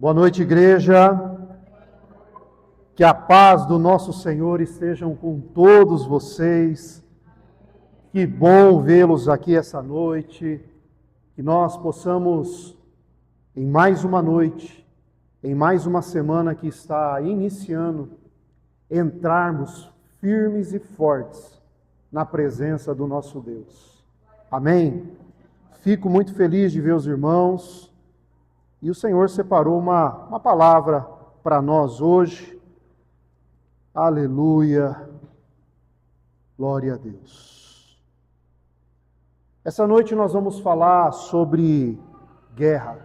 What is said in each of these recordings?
Boa noite, igreja. Que a paz do nosso Senhor estejam com todos vocês. Que bom vê-los aqui essa noite. Que nós possamos, em mais uma noite, em mais uma semana que está iniciando, entrarmos firmes e fortes na presença do nosso Deus. Amém? Fico muito feliz de ver os irmãos. E o Senhor separou uma palavra para nós hoje. Aleluia. Glória a Deus. Essa noite nós vamos falar sobre guerra,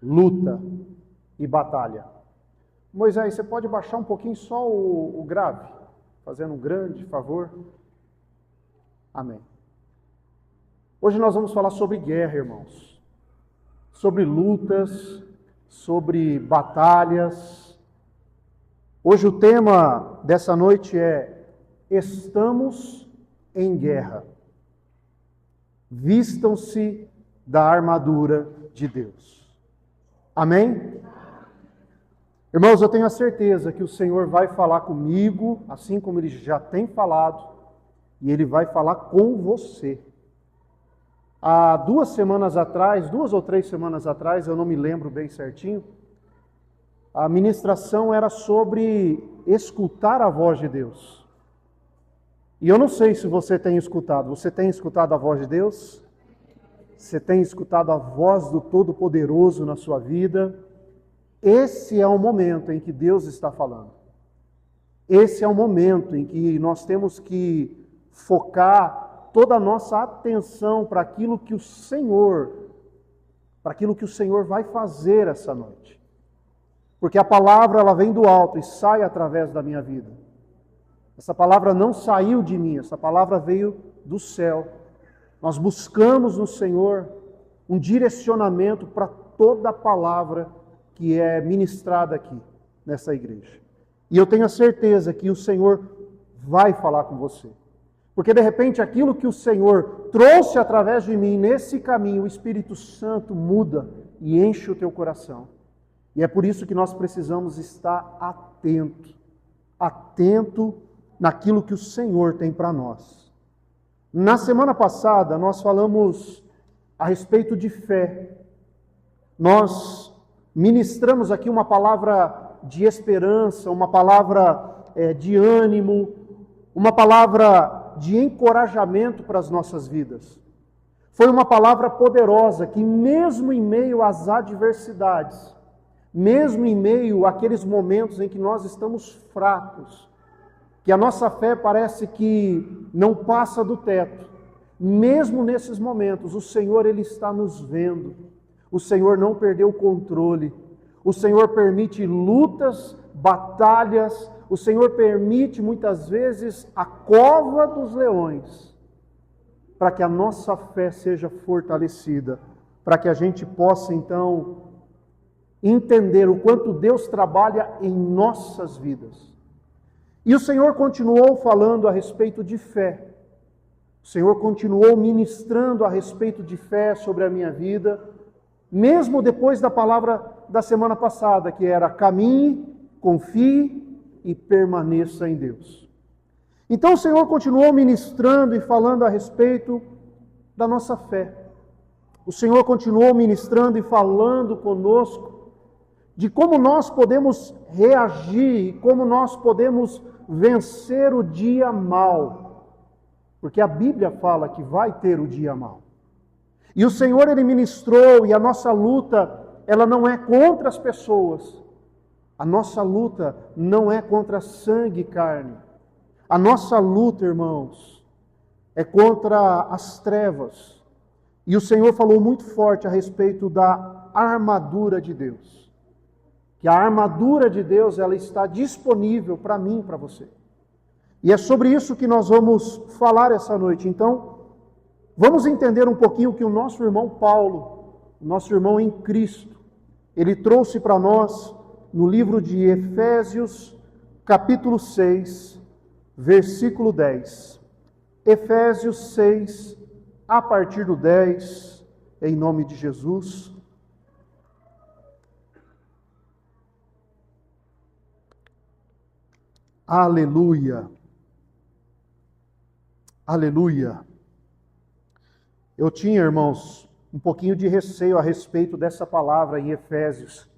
luta e batalha. Moisés, você pode baixar um pouquinho só o grave? Fazendo um grande favor. Amém. Hoje nós vamos falar sobre guerra, irmãos. Sobre lutas, sobre batalhas. Hoje o tema dessa noite é: estamos em guerra. Vistam-se da armadura de Deus. Amém? Irmãos, eu tenho a certeza que o Senhor vai falar comigo, assim como Ele já tem falado, e Ele vai falar com você. Há 2 semanas atrás, 2 ou 3 semanas atrás, eu não me lembro bem certinho, a ministração era sobre escutar a voz de Deus. E eu não sei se você tem escutado. Você tem escutado a voz de Deus? Você tem escutado a voz do Todo-Poderoso na sua vida? Esse é o momento em que Deus está falando. Esse é o momento em que nós temos que focar toda a nossa atenção para aquilo que o Senhor vai fazer essa noite. Porque a palavra, ela vem do alto e sai através da minha vida. Essa palavra não saiu de mim, essa palavra veio do céu. Nós buscamos no Senhor um direcionamento para toda a palavra que é ministrada aqui nessa igreja. E eu tenho a certeza que o Senhor vai falar com você. Porque de repente aquilo que o Senhor trouxe através de mim nesse caminho, o Espírito Santo muda e enche o teu coração. E é por isso que nós precisamos estar atento naquilo que o Senhor tem para nós. Na semana passada nós falamos a respeito de fé. Nós ministramos aqui uma palavra de esperança, uma palavra de ânimo, uma palavra de encorajamento para as nossas vidas. Foi uma palavra poderosa que mesmo em meio às adversidades, mesmo em meio àqueles momentos em que nós estamos fracos, que a nossa fé parece que não passa do teto, mesmo nesses momentos, o Senhor, Ele está nos vendo. O Senhor não perdeu o controle. O Senhor permite lutas, batalhas. O Senhor permite muitas vezes a cova dos leões, para que a nossa fé seja fortalecida, para que a gente possa então entender o quanto Deus trabalha em nossas vidas. E o Senhor continuou falando a respeito de fé. O Senhor continuou ministrando a respeito de fé sobre a minha vida, mesmo depois da palavra da semana passada, que era: caminhe, confie e permaneça em Deus. Então o Senhor continuou ministrando e falando a respeito da nossa fé. O Senhor continuou ministrando e falando conosco de como nós podemos reagir, como nós podemos vencer o dia mau. Porque a Bíblia fala que vai ter o dia mau. E o Senhor, Ele ministrou, e a nossa luta, ela não é contra as pessoas. A nossa luta não é contra sangue e carne. A nossa luta, irmãos, é contra as trevas. E o Senhor falou muito forte a respeito da armadura de Deus. Que a armadura de Deus, ela está disponível para mim e para você. E é sobre isso que nós vamos falar essa noite. Então, vamos entender um pouquinho o que o nosso irmão Paulo, nosso irmão em Cristo, ele trouxe para nós no livro de Efésios, capítulo 6, versículo 10. Efésios 6, a partir do 10, em nome de Jesus. Aleluia. Aleluia. Eu tinha, irmãos, um pouquinho de receio a respeito dessa palavra em Efésios.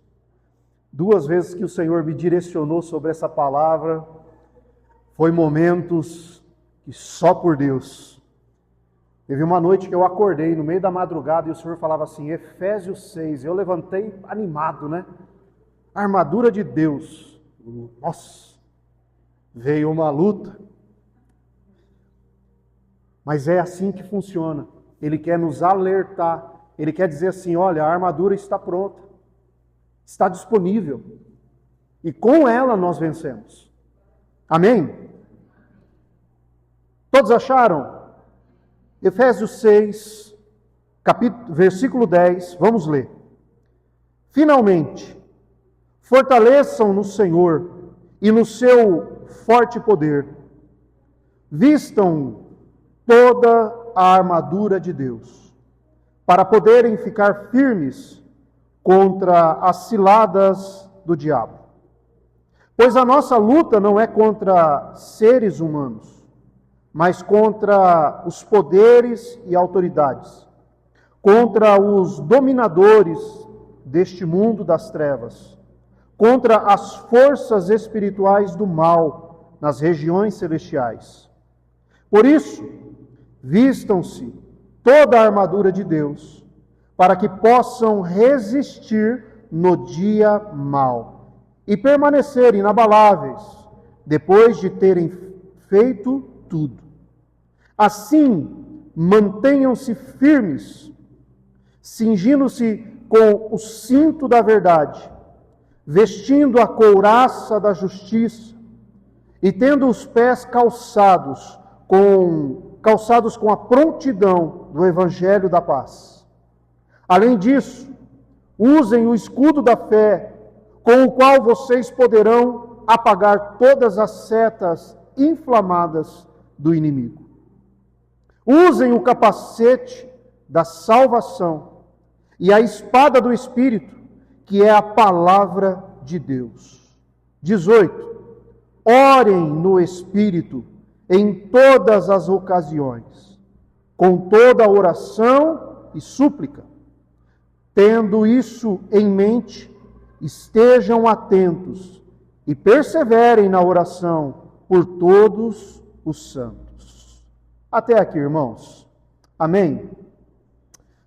2 vezes que o Senhor me direcionou sobre essa palavra, foi momentos que só por Deus. Teve uma noite que eu acordei no meio da madrugada e o Senhor falava assim, Efésios 6, eu levantei animado, né? Armadura de Deus. Nossa, veio uma luta. Mas é assim que funciona. Ele quer nos alertar. Ele quer dizer assim, olha, a armadura está pronta. Está disponível. E com ela nós vencemos. Amém? Todos acharam? Efésios 6, versículo 10, vamos ler. Finalmente, fortaleçam no Senhor e no seu forte poder. Vistam toda a armadura de Deus, para poderem ficar firmes contra as ciladas do diabo. Pois a nossa luta não é contra seres humanos, mas contra os poderes e autoridades, contra os dominadores deste mundo das trevas, contra as forças espirituais do mal nas regiões celestiais. Por isso, vistam-se toda a armadura de Deus, para que possam resistir no dia mau e permanecer inabaláveis, depois de terem feito tudo. Assim, mantenham-se firmes, cingindo-se com o cinto da verdade, vestindo a couraça da justiça e tendo os pés calçados com a prontidão do evangelho da paz. Além disso, usem o escudo da fé, com o qual vocês poderão apagar todas as setas inflamadas do inimigo. Usem o capacete da salvação e a espada do Espírito, que é a palavra de Deus. 18. Orem no Espírito em todas as ocasiões, com toda oração e súplica. Tendo isso em mente, estejam atentos e perseverem na oração por todos os santos. Até aqui, irmãos. Amém?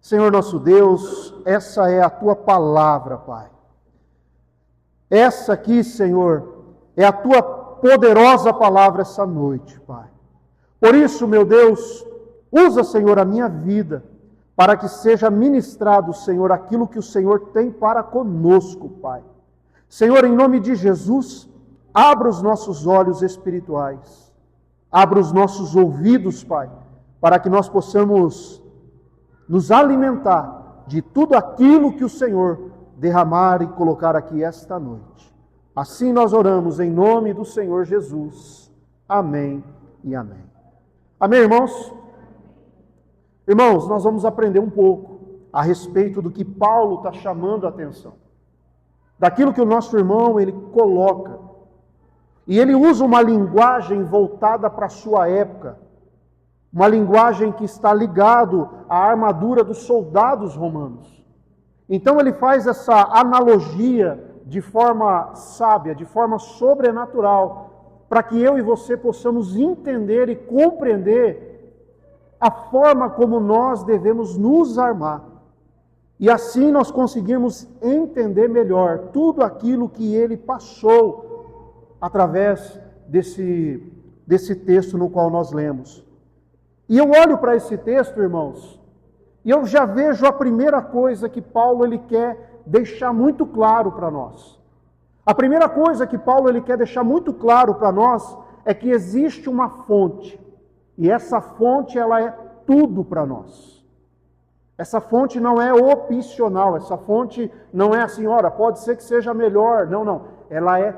Senhor nosso Deus, essa é a Tua palavra, Pai. Essa aqui, Senhor, é a Tua poderosa palavra essa noite, Pai. Por isso, meu Deus, usa, Senhor, a minha vida, para que seja ministrado, Senhor, aquilo que o Senhor tem para conosco, Pai. Senhor, em nome de Jesus, abra os nossos olhos espirituais, abra os nossos ouvidos, Pai, para que nós possamos nos alimentar de tudo aquilo que o Senhor derramar e colocar aqui esta noite. Assim nós oramos em nome do Senhor Jesus. Amém e amém. Amém, irmãos? Irmãos, nós vamos aprender um pouco a respeito do que Paulo está chamando a atenção. Daquilo que o nosso irmão, ele coloca. E ele usa uma linguagem voltada para a sua época. Uma linguagem que está ligado à armadura dos soldados romanos. Então ele faz essa analogia de forma sábia, de forma sobrenatural, para que eu e você possamos entender e compreender a forma como nós devemos nos armar. E assim nós conseguimos entender melhor tudo aquilo que ele passou através desse texto no qual nós lemos. E eu olho para esse texto, irmãos, e eu já vejo a primeira coisa que Paulo ele quer deixar muito claro para nós. A primeira coisa que Paulo ele quer deixar muito claro para nós é que existe uma fonte. E essa fonte ela é tudo para nós. Essa fonte não é opcional, essa fonte não é assim, ora, pode ser que seja melhor. Não, não. Ela é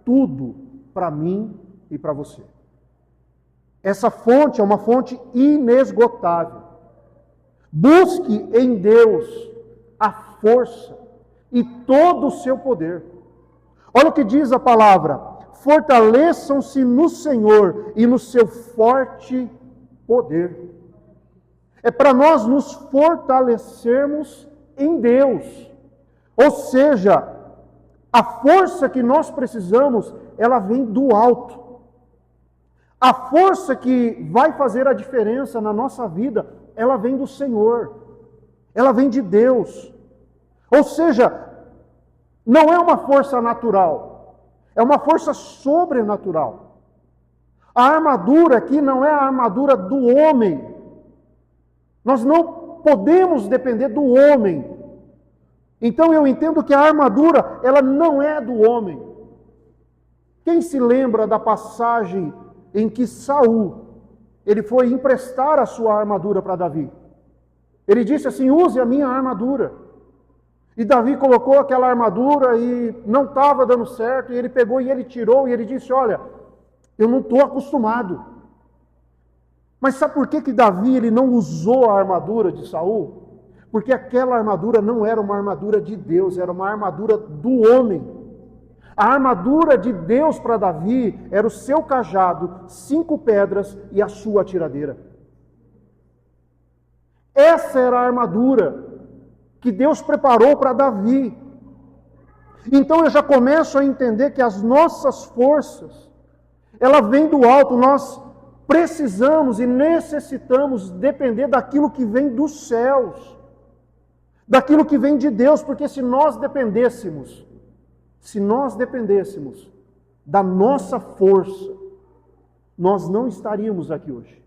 tudo para mim e para você. Essa fonte é uma fonte inesgotável. Busque em Deus a força e todo o seu poder. Olha o que diz a palavra: fortaleçam-se no Senhor e no seu forte poder. É para nós nos fortalecermos em Deus. Ou seja, a força que nós precisamos, ela vem do alto. A força que vai fazer a diferença na nossa vida, ela vem do Senhor. Ela vem de Deus. Ou seja, não é uma força natural, é uma força sobrenatural. A armadura aqui não é a armadura do homem. Nós não podemos depender do homem. Então eu entendo que a armadura, ela não é do homem. Quem se lembra da passagem em que Saul, ele foi emprestar a sua armadura para Davi? Ele disse assim: use a minha armadura. E Davi colocou aquela armadura e não estava dando certo, e ele pegou e ele tirou, e ele disse: olha, eu não estou acostumado. Mas sabe por que Davi ele não usou a armadura de Saul? Porque aquela armadura não era uma armadura de Deus, era uma armadura do homem. A armadura de Deus para Davi era o seu cajado, 5 pedras e a sua tiradeira. Essa era a armadura que Deus preparou para Davi. Então eu já começo a entender que as nossas forças, ela vem do alto. Nós precisamos e necessitamos depender daquilo que vem dos céus, daquilo que vem de Deus, porque se nós dependêssemos da nossa força, nós não estaríamos aqui hoje.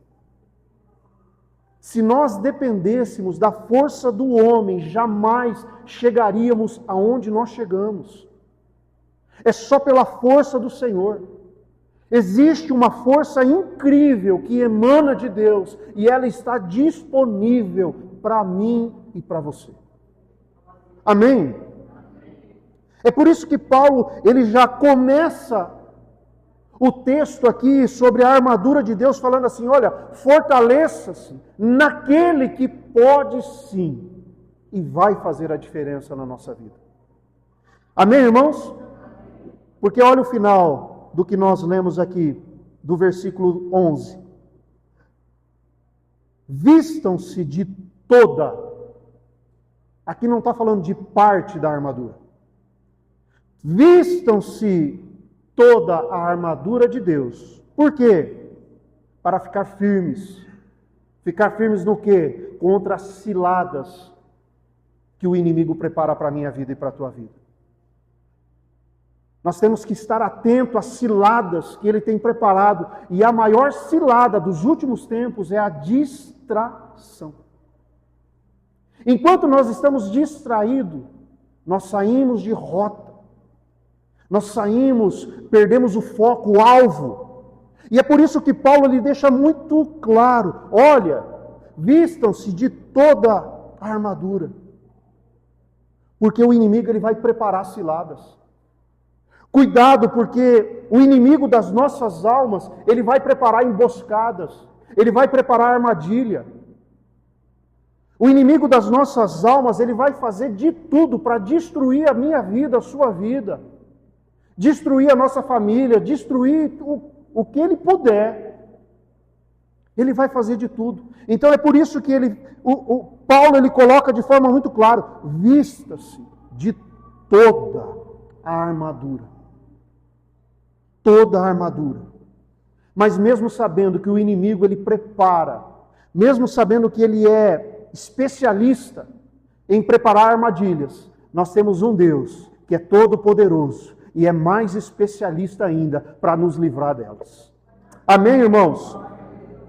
Se nós dependêssemos da força do homem, jamais chegaríamos aonde nós chegamos. É só pela força do Senhor. Existe uma força incrível que emana de Deus e ela está disponível para mim e para você. Amém? É por isso que Paulo, ele já começa o texto aqui sobre a armadura de Deus falando assim: olha, fortaleça-se naquele que pode sim e vai fazer a diferença na nossa vida. Amém, irmãos? Porque olha o final do que nós lemos aqui, do versículo 11. Vistam-se de toda. Aqui não está falando de parte da armadura. Vistam-se toda a armadura de Deus. Por quê? Para ficar firmes. Ficar firmes no quê? Contra as ciladas que o inimigo prepara para a minha vida e para a tua vida. Nós temos que estar atentos às ciladas que ele tem preparado. E a maior cilada dos últimos tempos é a distração. Enquanto nós estamos distraídos, nós saímos de rota. Nós perdemos o foco, o alvo. E é por isso que Paulo lhe deixa muito claro: olha, vistam-se de toda a armadura. Porque o inimigo ele vai preparar ciladas. Cuidado, porque o inimigo das nossas almas, ele vai preparar emboscadas, ele vai preparar armadilha. O inimigo das nossas almas, ele vai fazer de tudo para destruir a minha vida, a sua vida. Destruir a nossa família, destruir o que ele puder. Ele vai fazer de tudo. Então é por isso que Paulo ele coloca de forma muito clara: vista-se de toda a armadura. Toda a armadura. Mas mesmo sabendo que o inimigo ele prepara, mesmo sabendo que ele é especialista em preparar armadilhas, nós temos um Deus que é todo poderoso e é mais especialista ainda para nos livrar delas. Amém, irmãos?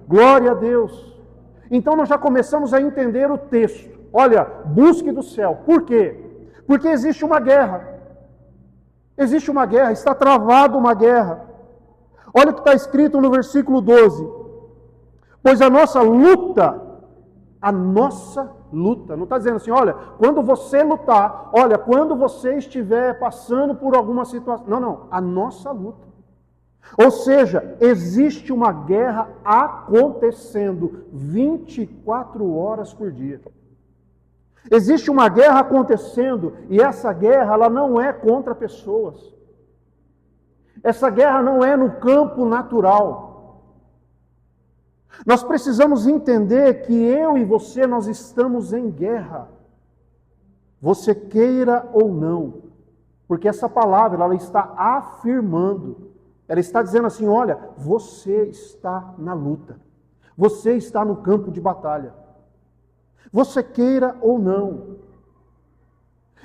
Glória a Deus. Então nós já começamos a entender o texto. Olha, busque do céu. Por quê? Porque existe uma guerra. Existe uma guerra, está travada uma guerra. Olha o que está escrito no versículo 12. Pois a nossa luta, não está dizendo assim, olha, quando você lutar, olha, quando você estiver passando por alguma situação. Não, a nossa luta. Ou seja, existe uma guerra acontecendo 24 horas por dia. Existe uma guerra acontecendo e essa guerra ela não é contra pessoas. Essa guerra não é no campo natural. Nós precisamos entender que eu e você, nós estamos em guerra. Você queira ou não. Porque essa palavra, ela está afirmando. Ela está dizendo assim, olha, você está na luta. Você está no campo de batalha. Você queira ou não.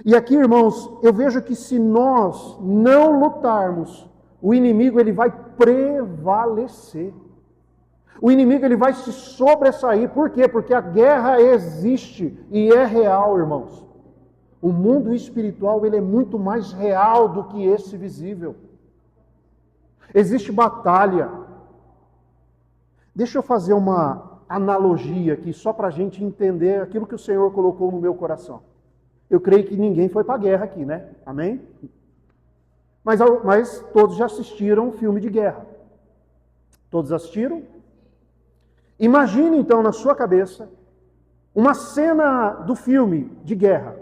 E aqui, irmãos, eu vejo que se nós não lutarmos, o inimigo ele vai prevalecer. O inimigo ele vai se sobressair. Por quê? Porque a guerra existe e é real, irmãos. O mundo espiritual ele é muito mais real do que esse visível. Existe batalha. Deixa eu fazer uma analogia aqui, só para a gente entender aquilo que o Senhor colocou no meu coração. Eu creio que ninguém foi para a guerra aqui, né? Amém? Mas todos já assistiram um filme de guerra. Todos assistiram? Imagine então na sua cabeça uma cena do filme de guerra.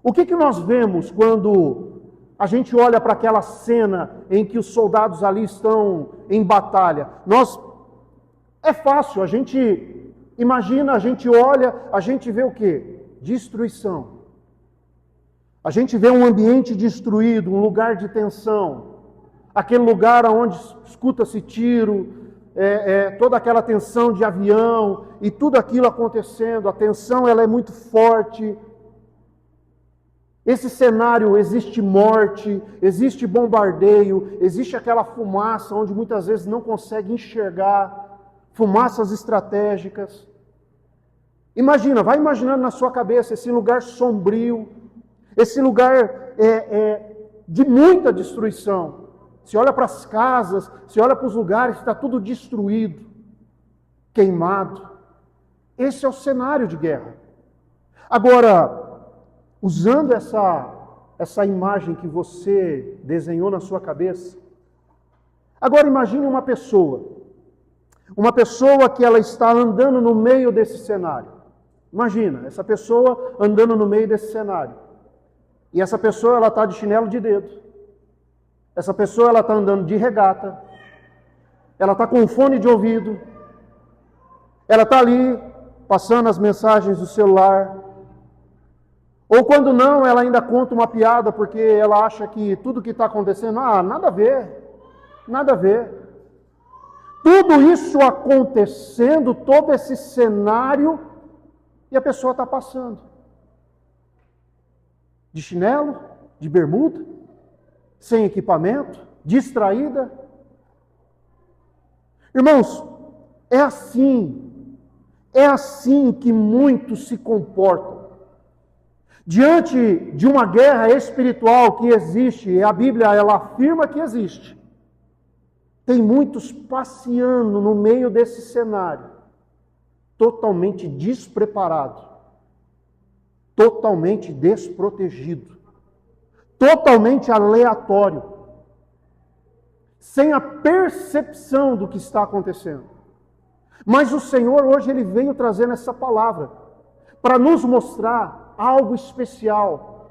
O que nós vemos quando a gente olha para aquela cena em que os soldados ali estão em batalha? É fácil, a gente imagina, a gente olha, a gente vê o quê? Destruição. A gente vê um ambiente destruído, um lugar de tensão. Aquele lugar onde escuta-se tiro, toda aquela tensão de avião e tudo aquilo acontecendo. A tensão ela é muito forte. Esse cenário existe morte, existe bombardeio, existe aquela fumaça onde muitas vezes não consegue enxergar, fumaças estratégicas. Imagina, vai imaginando na sua cabeça esse lugar sombrio, esse lugar de muita destruição. Se olha para as casas, se olha para os lugares, está tudo destruído, queimado. Esse é o cenário de guerra. Agora, usando essa imagem que você desenhou na sua cabeça, agora imagine uma pessoa que ela está andando no meio desse cenário. Imagina, essa pessoa andando no meio desse cenário. E essa pessoa ela está de chinelo de dedo. Essa pessoa ela está andando de regata. Ela está com um fone de ouvido. Ela está ali passando as mensagens do celular. Ou quando não, ela ainda conta uma piada porque ela acha que tudo que está acontecendo, nada a ver, nada a ver. Tudo isso acontecendo, todo esse cenário, e a pessoa está passando. De chinelo, de bermuda, sem equipamento, distraída. Irmãos, é assim que muitos se comportam. Diante de uma guerra espiritual que existe, e a Bíblia ela afirma que existe, tem muitos passeando no meio desse cenário, totalmente despreparado, totalmente desprotegido, totalmente aleatório, sem a percepção do que está acontecendo. Mas o Senhor hoje ele veio trazendo essa palavra para nos mostrar algo especial,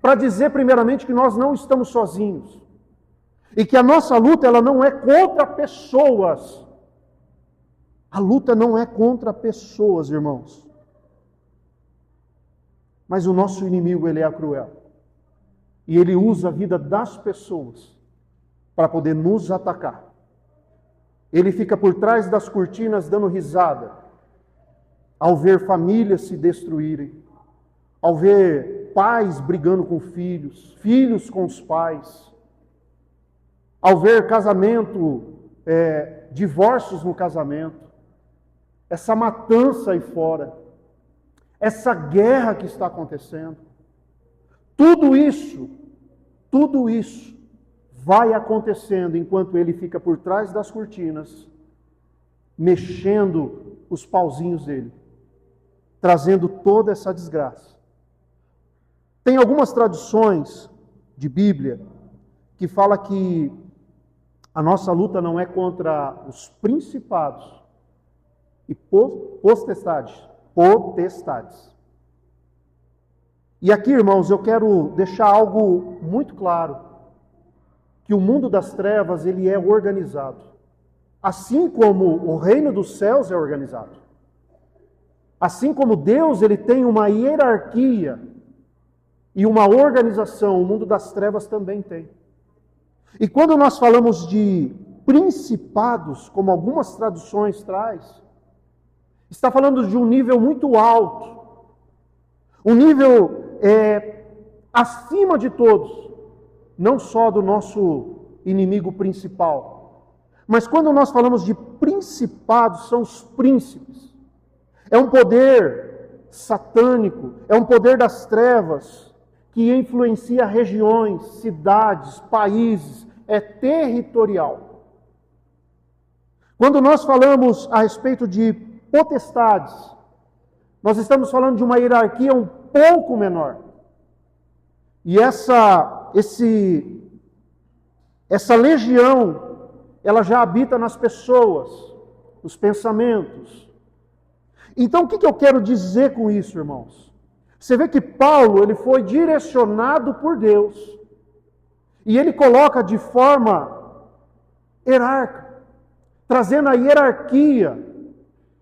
para dizer primeiramente que nós não estamos sozinhos e que a nossa luta ela não é contra pessoas. A luta não é contra pessoas, irmãos. Mas o nosso inimigo ele é cruel e ele usa a vida das pessoas para poder nos atacar. Ele fica por trás das cortinas dando risada ao ver famílias se destruírem, ao ver pais brigando com filhos, filhos com os pais, ao ver divórcios no casamento, essa matança aí fora, essa guerra que está acontecendo, tudo isso vai acontecendo enquanto ele fica por trás das cortinas, mexendo os pauzinhos dele, trazendo toda essa desgraça. Tem algumas traduções de Bíblia que fala que a nossa luta não é contra os principados e potestades. E aqui, irmãos, eu quero deixar algo muito claro. que o mundo das trevas ele é organizado, assim como o reino dos céus é organizado. Assim como Deus ele tem uma hierarquia e uma organização, o mundo das trevas também tem. E quando nós falamos de principados, como algumas traduções traz, está falando de um nível muito alto, um nível acima de todos, não só do nosso inimigo principal, mas quando nós falamos de principados, são os príncipes. É um poder satânico, é um poder das trevas, que influencia regiões, cidades, países, é territorial. Quando nós falamos a respeito de potestades, nós estamos falando de uma hierarquia um pouco menor. E essa legião, ela já habita nas pessoas, nos pensamentos. Então, o que eu quero dizer com isso, irmãos? Você vê que Paulo, ele foi direcionado por Deus. E ele coloca de forma hierárquica, trazendo a hierarquia,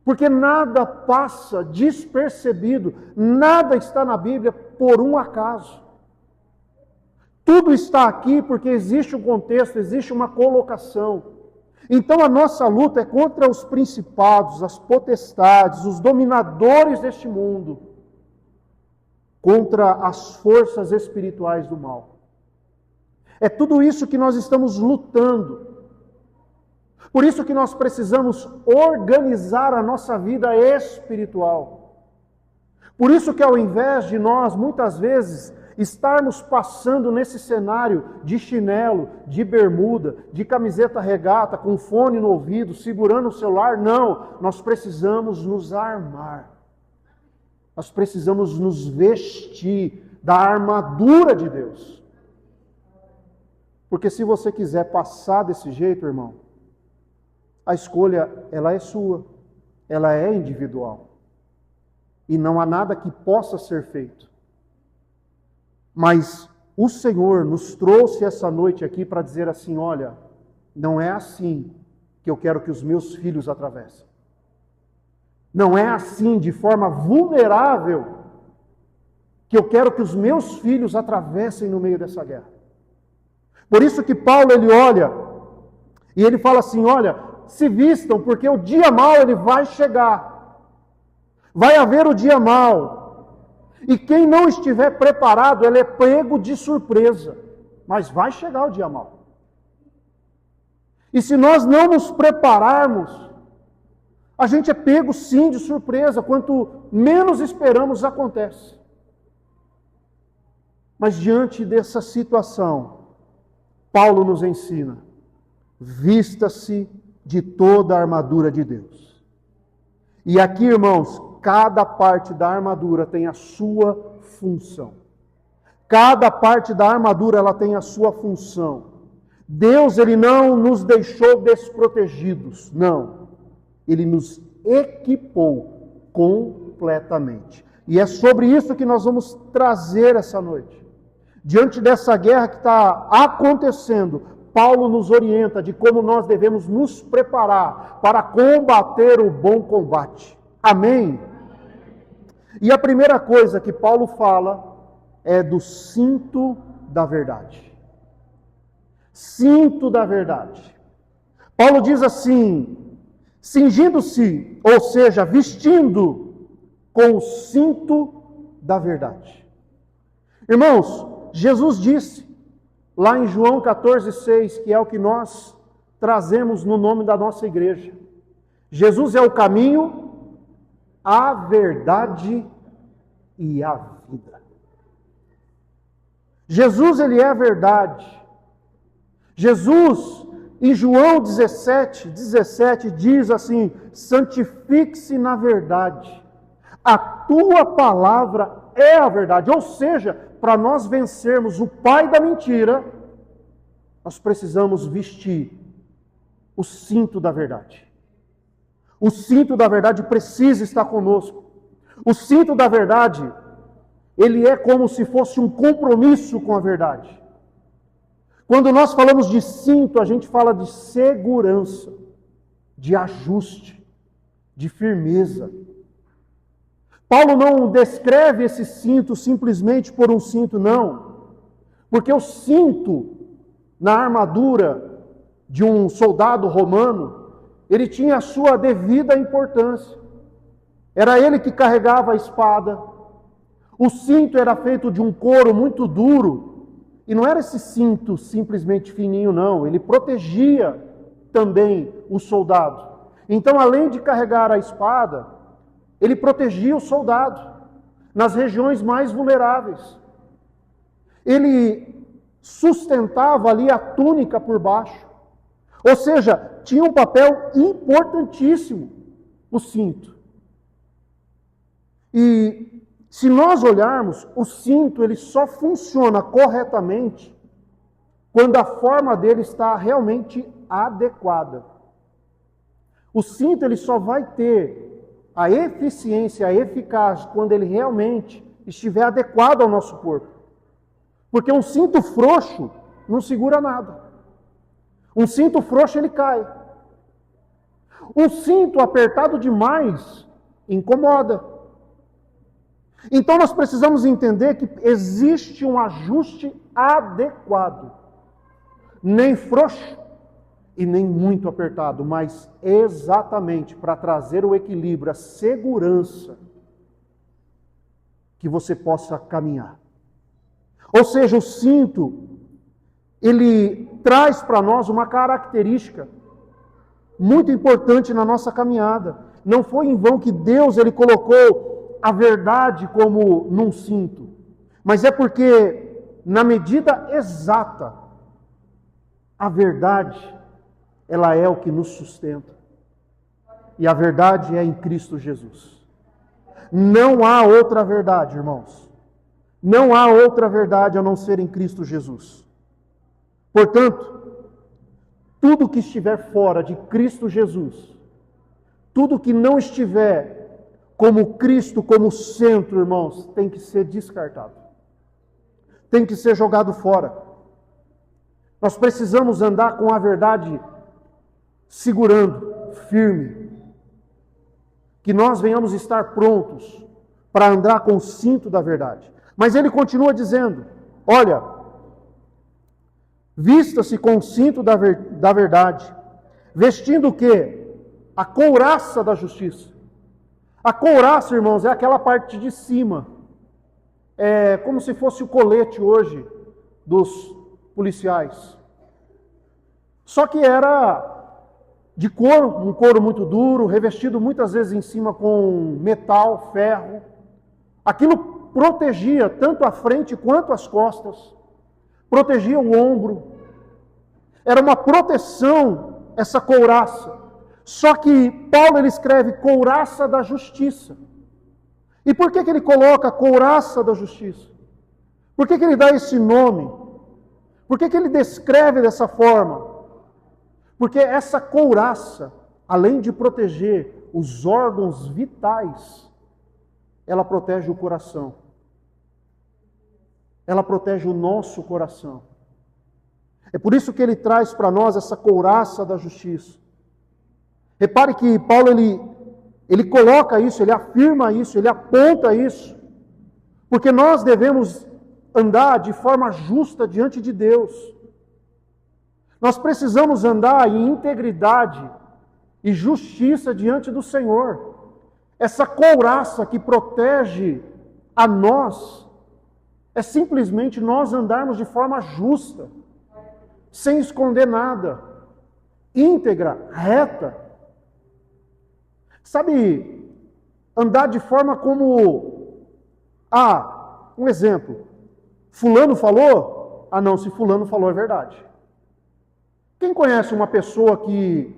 porque nada passa despercebido, nada está na Bíblia por um acaso. Tudo está aqui porque existe um contexto, existe uma colocação. Então a nossa luta é contra os principados, as potestades, os dominadores deste mundo, contra as forças espirituais do mal. É tudo isso que nós estamos lutando. Por isso que nós precisamos organizar a nossa vida espiritual. Por isso que ao invés de nós, muitas vezes, estarmos passando nesse cenário de chinelo, de bermuda, de camiseta regata, com fone no ouvido, segurando o celular, não, nós precisamos nos armar. Nós precisamos nos vestir da armadura de Deus. Porque se você quiser passar desse jeito, irmão, a escolha, ela é sua, ela é individual. E não há nada que possa ser feito. Mas o Senhor nos trouxe essa noite aqui para dizer assim, olha, não é assim que eu quero que os meus filhos atravessem. Não é assim, de forma vulnerável, que eu quero que os meus filhos atravessem no meio dessa guerra. Por isso que Paulo, ele olha, e ele fala assim, olha, se vistam, porque o dia mau ele vai chegar. Vai haver o dia mau. E quem não estiver preparado, ele é pego de surpresa. Mas vai chegar o dia mau. E se nós não nos prepararmos, a gente é pego sim de surpresa. Quanto menos esperamos, acontece. Mas diante dessa situação, Paulo nos ensina, vista-se de toda a armadura de Deus. E aqui, irmãos, cada parte da armadura tem a sua função. Cada parte da armadura ela tem a sua função. Deus, ele não nos deixou desprotegidos, não. Ele nos equipou completamente. E é sobre isso que nós vamos trazer essa noite. Diante dessa guerra que está acontecendo, Paulo nos orienta de como nós devemos nos preparar para combater o bom combate. Amém? E a primeira coisa que Paulo fala é do cinto da verdade. Cinto da verdade. Paulo diz assim, cingindo-se, ou seja, vestindo com o cinto da verdade. Irmãos, Jesus disse, lá em João 14,6, que é o que nós trazemos no nome da nossa igreja. Jesus é o caminho, a verdade e a vida. Jesus, ele é a verdade. Jesus, em João 17 diz assim, santifique-se na verdade. A tua palavra é a verdade. Ou seja, para nós vencermos o pai da mentira, nós precisamos vestir o cinto da verdade. O cinto da verdade precisa estar conosco. O cinto da verdade, ele é como se fosse um compromisso com a verdade. Quando nós falamos de cinto, a gente fala de segurança, de ajuste, de firmeza. Paulo não descreve esse cinto simplesmente por um cinto, não. Porque o cinto na armadura de um soldado romano, ele tinha a sua devida importância. Era ele que carregava a espada. O cinto era feito de um couro muito duro. E não era esse cinto simplesmente fininho, não. Ele protegia também o soldado. Então, além de carregar a espada, ele protegia o soldado nas regiões mais vulneráveis. Ele sustentava ali a túnica por baixo. Ou seja, tinha um papel importantíssimo o cinto. E se nós olharmos, o cinto ele só funciona corretamente quando a forma dele está realmente adequada. O cinto ele só vai ter a eficiência, a eficácia, quando ele realmente estiver adequado ao nosso corpo. Porque um cinto frouxo não segura nada. Um cinto frouxo ele cai. Um cinto apertado demais incomoda. Então nós precisamos entender que existe um ajuste adequado. Nem frouxo e nem muito apertado, mas exatamente para trazer o equilíbrio, a segurança que você possa caminhar. Ou seja, o cinto, ele traz para nós uma característica muito importante na nossa caminhada. Não foi em vão que Deus ele colocou a verdade como num cinto, mas é porque na medida exata a verdade ela é o que nos sustenta. E a verdade é em Cristo Jesus. Não há outra verdade, irmãos. Não há outra verdade a não ser em Cristo Jesus. Portanto, tudo que estiver fora de Cristo Jesus, tudo que não estiver como Cristo, como centro, irmãos, tem que ser descartado. Tem que ser jogado fora. Nós precisamos andar com a verdade segurando, firme. Que nós venhamos estar prontos para andar com o cinto da verdade. Mas ele continua dizendo, olha, vista-se com o cinto da verdade, vestindo o quê? A couraça da justiça. A couraça, irmãos, é aquela parte de cima. É como se fosse o colete hoje dos policiais. Só que era de couro, um couro muito duro, revestido muitas vezes em cima com metal, ferro. Aquilo protegia tanto a frente quanto as costas. Protegia o ombro. Era uma proteção essa couraça. Só que Paulo ele escreve couraça da justiça. E por que ele coloca couraça da justiça? Por que ele dá esse nome? Por que ele descreve dessa forma? Porque essa couraça, além de proteger os órgãos vitais, ela protege o coração. Ela protege o nosso coração. É por isso que ele traz para nós essa couraça da justiça. Repare que Paulo, ele coloca isso, ele afirma isso, ele aponta isso. Porque nós devemos andar de forma justa diante de Deus. Nós precisamos andar em integridade e justiça diante do Senhor. Essa couraça que protege a nós é simplesmente nós andarmos de forma justa, sem esconder nada, íntegra, reta. Sabe, andar de forma como, um exemplo, fulano falou? Não, se fulano falou é verdade. Quem conhece uma pessoa que,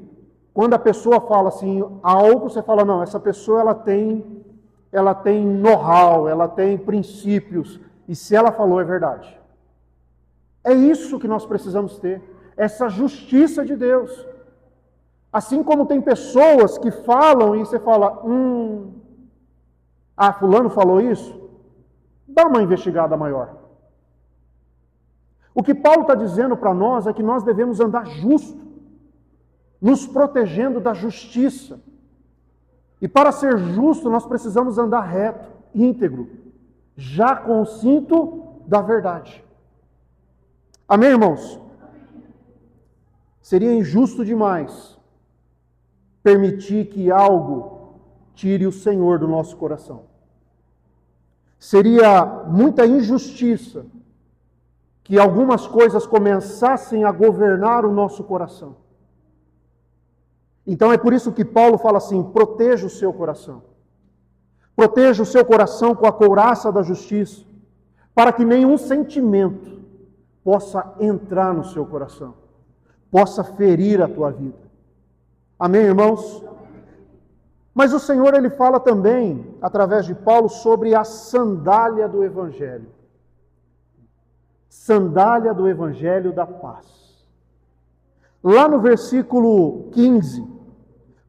quando a pessoa fala assim, algo, você fala, não, essa pessoa ela tem know-how, ela tem princípios, e se ela falou é verdade. É isso que nós precisamos ter, essa justiça de Deus. Assim como tem pessoas que falam e você fala, fulano falou isso? Dá uma investigada maior. O que Paulo está dizendo para nós é que nós devemos andar justo, nos protegendo da justiça. E para ser justo, nós precisamos andar reto, íntegro, já com o cinto da verdade. Amém, irmãos? Seria injusto demais permitir que algo tire o Senhor do nosso coração. Seria muita injustiça que algumas coisas começassem a governar o nosso coração. Então é por isso que Paulo fala assim: proteja o seu coração. Proteja o seu coração com a couraça da justiça, para que nenhum sentimento possa entrar no seu coração, possa ferir a tua vida. Amém, irmãos? Mas o Senhor, Ele fala também, através de Paulo, sobre a sandália do Evangelho. Sandália do Evangelho da paz. Lá no versículo 15,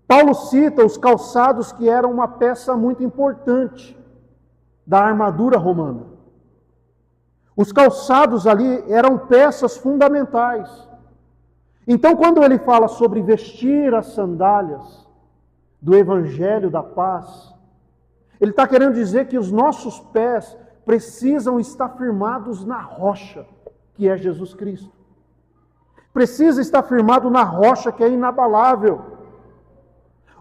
Paulo cita os calçados que eram uma peça muito importante da armadura romana. Os calçados ali eram peças fundamentais. Então, quando ele fala sobre vestir as sandálias do Evangelho da paz, ele está querendo dizer que os nossos pés precisam estar firmados na rocha, que é Jesus Cristo. Precisa estar firmado na rocha que é inabalável.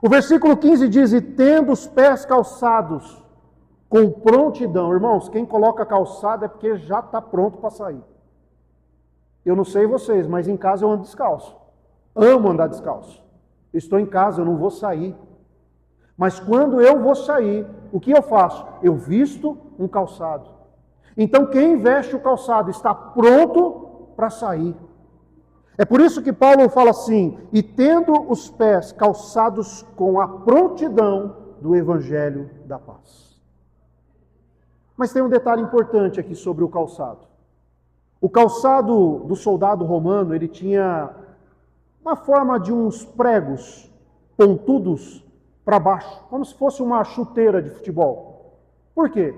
O versículo 15 diz: e tendo os pés calçados com prontidão. Irmãos, quem coloca calçado é porque já está pronto para sair. Eu não sei vocês, mas em casa eu ando descalço. Amo andar descalço. Estou em casa, eu não vou sair. Mas quando eu vou sair, o que eu faço? Eu visto um calçado. Então quem veste o calçado está pronto para sair. É por isso que Paulo fala assim: e tendo os pés calçados com a prontidão do Evangelho da paz. Mas tem um detalhe importante aqui sobre o calçado. O calçado do soldado romano, ele tinha uma forma de uns pregos pontudos para baixo, como se fosse uma chuteira de futebol. Por quê?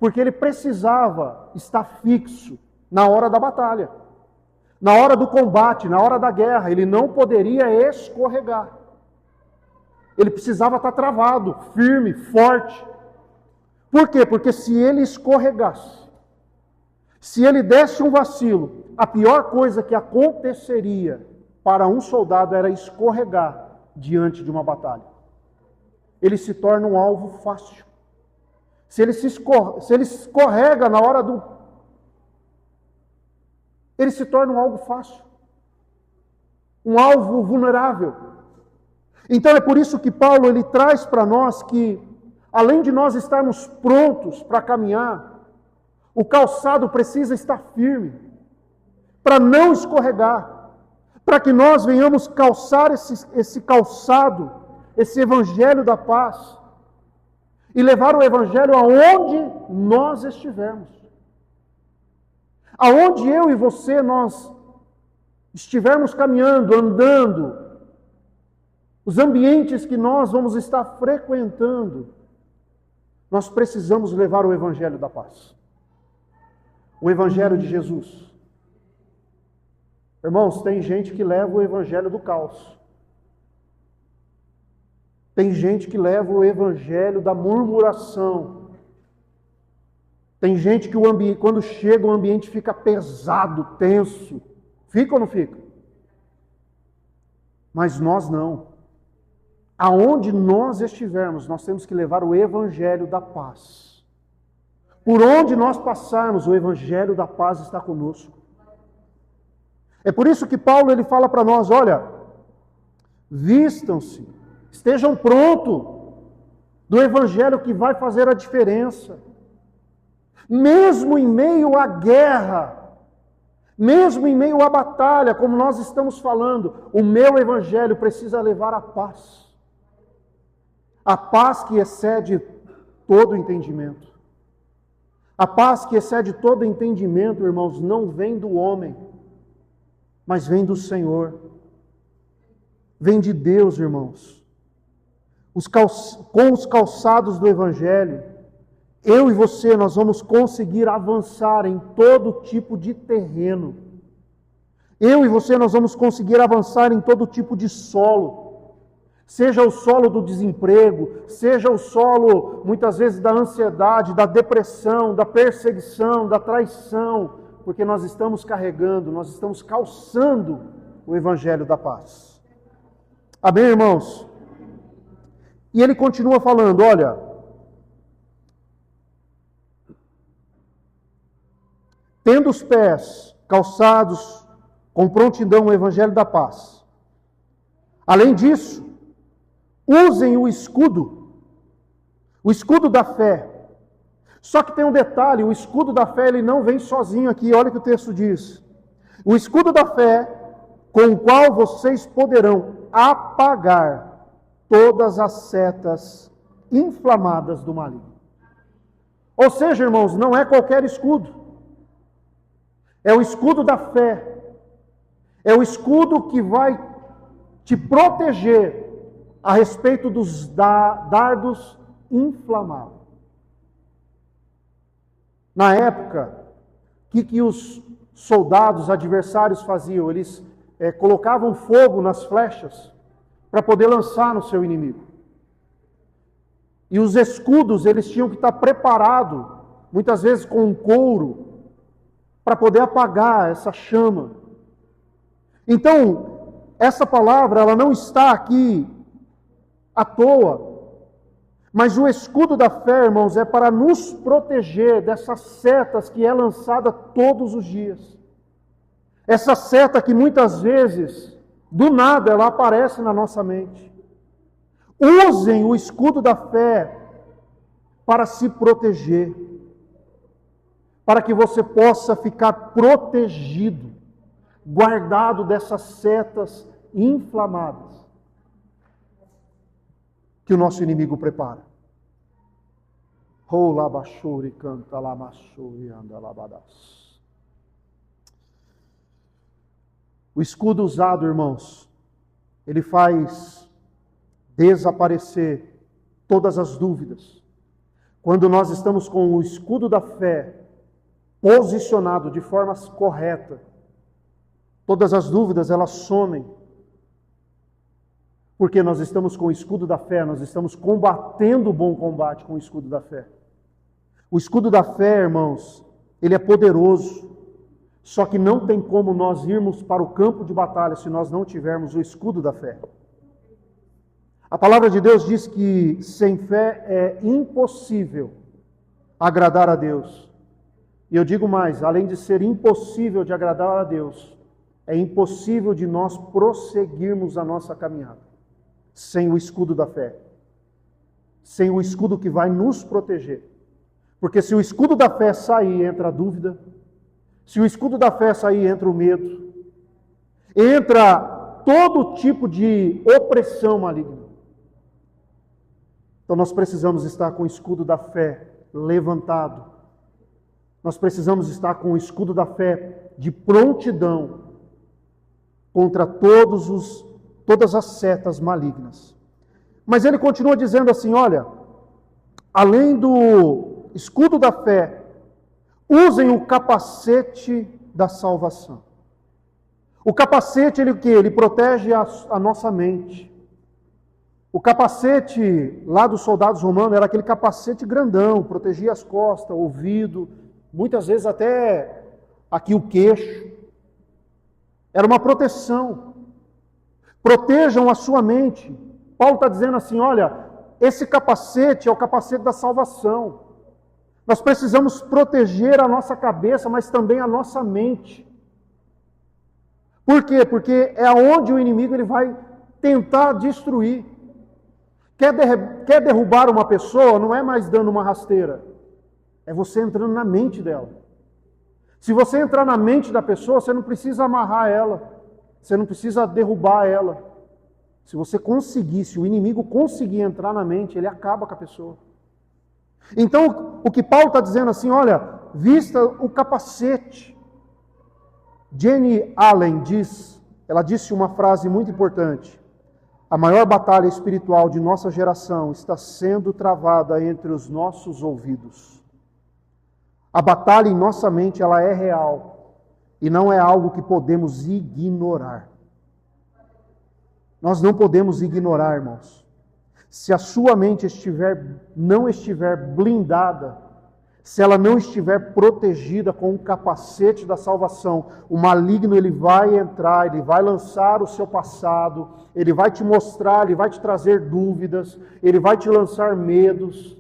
Porque ele precisava estar fixo na hora da batalha. Na hora do combate, na hora da guerra, ele não poderia escorregar. Ele precisava estar travado, firme, forte. Por quê? Porque se ele escorregasse, se ele desse um vacilo, a pior coisa que aconteceria para um soldado era escorregar diante de uma batalha. Ele se torna um alvo fácil. Se ele escorrega na hora do... ele se torna um alvo fácil. Um alvo vulnerável. Então é por isso que Paulo ele traz para nós que, além de nós estarmos prontos para caminhar, o calçado precisa estar firme, para não escorregar, para que nós venhamos calçar esse calçado, esse Evangelho da paz, e levar o Evangelho aonde nós estivermos. Aonde eu e você, nós estivermos caminhando, andando, os ambientes que nós vamos estar frequentando, nós precisamos levar o Evangelho da paz. O Evangelho de Jesus. Irmãos, tem gente que leva o Evangelho do caos. Tem gente que leva o Evangelho da murmuração. Tem gente que quando chega o ambiente fica pesado, tenso. Fica ou não fica? Mas nós não. Aonde nós estivermos, nós temos que levar o Evangelho da paz. Por onde nós passarmos, o Evangelho da paz está conosco. É por isso que Paulo ele fala para nós: olha, vistam-se, estejam prontos do Evangelho que vai fazer a diferença. Mesmo em meio à guerra, mesmo em meio à batalha, como nós estamos falando, o meu Evangelho precisa levar a paz. A paz que excede todo entendimento. A paz que excede todo entendimento, irmãos, não vem do homem, mas vem do Senhor. Vem de Deus, irmãos. Com os calçados do Evangelho, eu e você, nós vamos conseguir avançar em todo tipo de terreno. Eu e você, nós vamos conseguir avançar em todo tipo de solo. Seja o solo do desemprego, seja o solo, muitas vezes, da ansiedade, da depressão, da perseguição, da traição, porque nós estamos carregando, nós estamos calçando o Evangelho da paz. Amém, irmãos? E ele continua falando, olha, tendo os pés calçados com prontidão o Evangelho da paz. Além disso, usem o escudo da fé. Só que tem um detalhe, o escudo da fé ele não vem sozinho aqui, olha o que o texto diz. O escudo da fé, com o qual vocês poderão apagar todas as setas inflamadas do maligno. Ou seja, irmãos, não é qualquer escudo. É o escudo da fé. É o escudo que vai te proteger a respeito dos dardos inflamáveis. Na época, o que os soldados adversários faziam? Eles colocavam fogo nas flechas para poder lançar no seu inimigo. E os escudos, eles tinham que estar preparados, muitas vezes com um couro, para poder apagar essa chama. Então, essa palavra, ela não está aqui à toa. Mas o escudo da fé, irmãos, é para nos proteger dessas setas que é lançada todos os dias. Essa seta que muitas vezes, do nada, ela aparece na nossa mente. Usem o escudo da fé para se proteger. Para que você possa ficar protegido, guardado dessas setas inflamadas que o nosso inimigo prepara. O escudo usado, irmãos, ele faz desaparecer todas as dúvidas. Quando nós estamos com o escudo da fé posicionado de forma correta, todas as dúvidas elas somem. Porque nós estamos com o escudo da fé, nós estamos combatendo o bom combate com o escudo da fé. O escudo da fé, irmãos, ele é poderoso. Só que não tem como nós irmos para o campo de batalha se nós não tivermos o escudo da fé. A palavra de Deus diz que sem fé é impossível agradar a Deus. E eu digo mais, além de ser impossível de agradar a Deus, é impossível de nós prosseguirmos a nossa caminhada sem o escudo da fé. Sem o escudo que vai nos proteger. Porque se o escudo da fé sair, entra a dúvida. Se o escudo da fé sair, entra o medo. Entra todo tipo de opressão maligna. Então nós precisamos estar com o escudo da fé levantado. Nós precisamos estar com o escudo da fé de prontidão contra todas as setas malignas. Mas ele continua dizendo assim, olha, além do escudo da fé, usem o capacete da salvação. O capacete, ele o quê? Ele protege a nossa mente. O capacete lá dos soldados romanos era aquele capacete grandão, protegia as costas, o ouvido, muitas vezes até aqui o queixo. Era uma proteção. Protejam a sua mente. Paulo está dizendo assim, olha, esse capacete é o capacete da salvação. Nós precisamos proteger a nossa cabeça, mas também a nossa mente. Por quê? Porque é onde o inimigo ele vai tentar destruir. Quer derrubar uma pessoa, não é mais dando uma rasteira. É você entrando na mente dela. Se você entrar na mente da pessoa, você não precisa amarrar ela. Você não precisa derrubar ela. Se você conseguir, se o inimigo conseguir entrar na mente, ele acaba com a pessoa. Então, o que Paulo está dizendo assim, olha, vista o capacete. Jenny Allen ela disse uma frase muito importante. A maior batalha espiritual de nossa geração está sendo travada entre os nossos ouvidos. A batalha em nossa mente, ela é real e não é algo que podemos ignorar. Nós não podemos ignorar, irmãos. Se a sua mente não estiver blindada, se ela não estiver protegida com o capacete da salvação, o maligno ele vai entrar, ele vai lançar o seu passado, ele vai te mostrar, ele vai te trazer dúvidas, ele vai te lançar medos,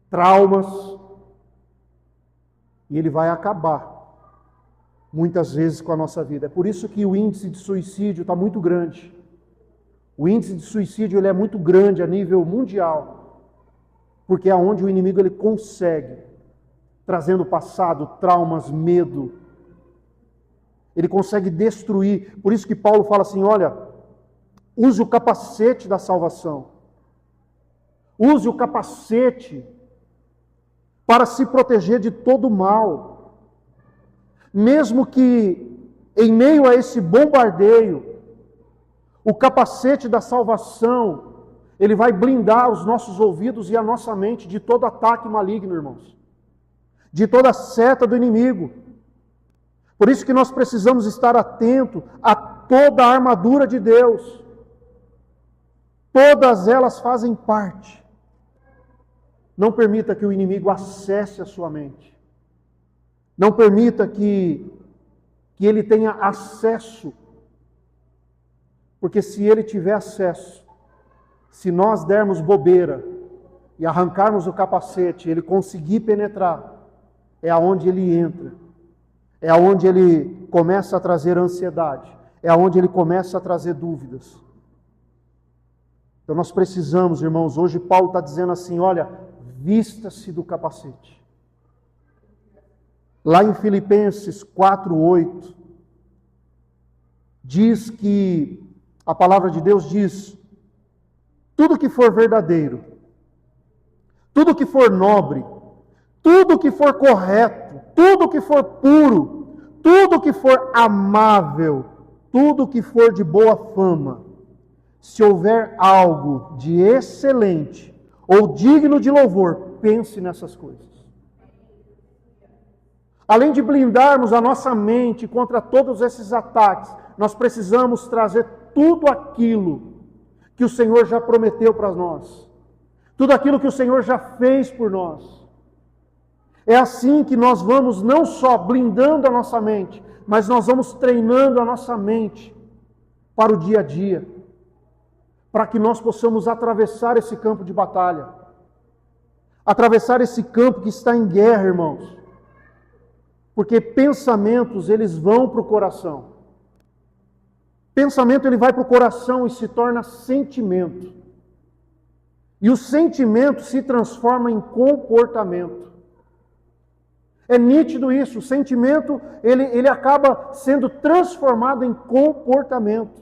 traumas, e ele vai acabar muitas vezes com a nossa vida. É por isso que o índice de suicídio está muito grande. O índice de suicídio ele é muito grande a nível mundial, porque é onde o inimigo ele consegue, trazendo passado, traumas, medo. Ele consegue destruir. Por isso que Paulo fala assim, olha, use o capacete da salvação. Use o capacete para se proteger de todo mal. Mesmo que em meio a esse bombardeio, o capacete da salvação, ele vai blindar os nossos ouvidos e a nossa mente de todo ataque maligno, irmãos. De toda seta do inimigo. Por isso que nós precisamos estar atentos a toda a armadura de Deus. Todas elas fazem parte. Não permita que o inimigo acesse a sua mente. Não permita que ele tenha acesso. Porque se ele tiver acesso, se nós dermos bobeira e arrancarmos o capacete, ele conseguir penetrar, é aonde ele entra. É aonde ele começa a trazer ansiedade. É aonde ele começa a trazer dúvidas. Então nós precisamos, irmãos, hoje Paulo está dizendo assim, olha, vista-se do capacete. Lá em Filipenses 4:8, diz que, a palavra de Deus diz, tudo que for verdadeiro, tudo que for nobre, tudo que for correto, tudo que for puro, tudo que for amável, tudo que for de boa fama, se houver algo de excelente ou digno de louvor, pense nessas coisas. Além de blindarmos a nossa mente contra todos esses ataques, nós precisamos trazer tudo aquilo que o Senhor já prometeu para nós. Tudo aquilo que o Senhor já fez por nós. É assim que nós vamos não só blindando a nossa mente, mas nós vamos treinando a nossa mente para o dia a dia. Para que nós possamos atravessar esse campo de batalha. Atravessar esse campo que está em guerra, irmãos. Porque pensamentos, eles vão para o coração. Pensamento, ele vai para o coração e se torna sentimento. E o sentimento se transforma em comportamento. É nítido isso. O sentimento, ele acaba sendo transformado em comportamento.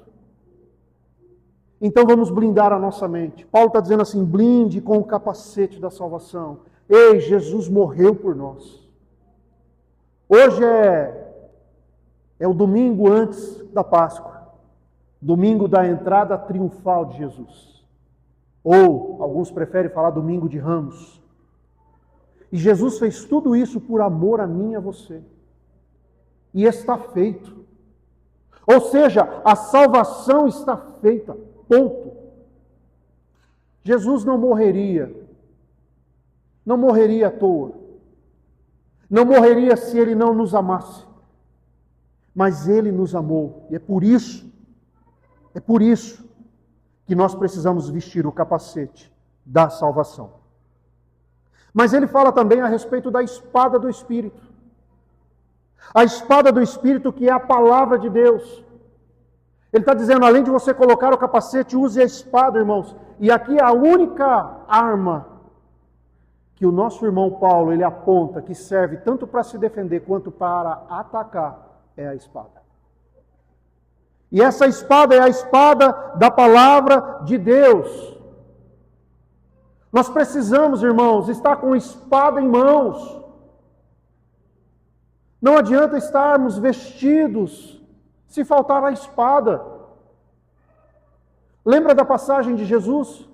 Então vamos blindar a nossa mente. Paulo está dizendo assim, blinde com o capacete da salvação. Ei, Jesus morreu por nós. Hoje é o domingo antes da Páscoa. Domingo da entrada triunfal de Jesus. Ou, alguns preferem falar domingo de Ramos. E Jesus fez tudo isso por amor a mim e a você. E está feito. Ou seja, a salvação está feita. Ponto. Jesus não morreria. Não morreria à toa. Não morreria se Ele não nos amasse. Mas Ele nos amou. E é por isso que nós precisamos vestir o capacete da salvação. Mas ele fala também a respeito da espada do Espírito. A espada do Espírito, que é a palavra de Deus. Ele está dizendo, além de você colocar o capacete, use a espada, irmãos. E aqui a única arma que o nosso irmão Paulo ele aponta, que serve tanto para se defender quanto para atacar, é a espada. E essa espada é a espada da palavra de Deus. Nós precisamos, irmãos, estar com espada em mãos. Não adianta estarmos vestidos se faltar a espada. Lembra da passagem de Jesus?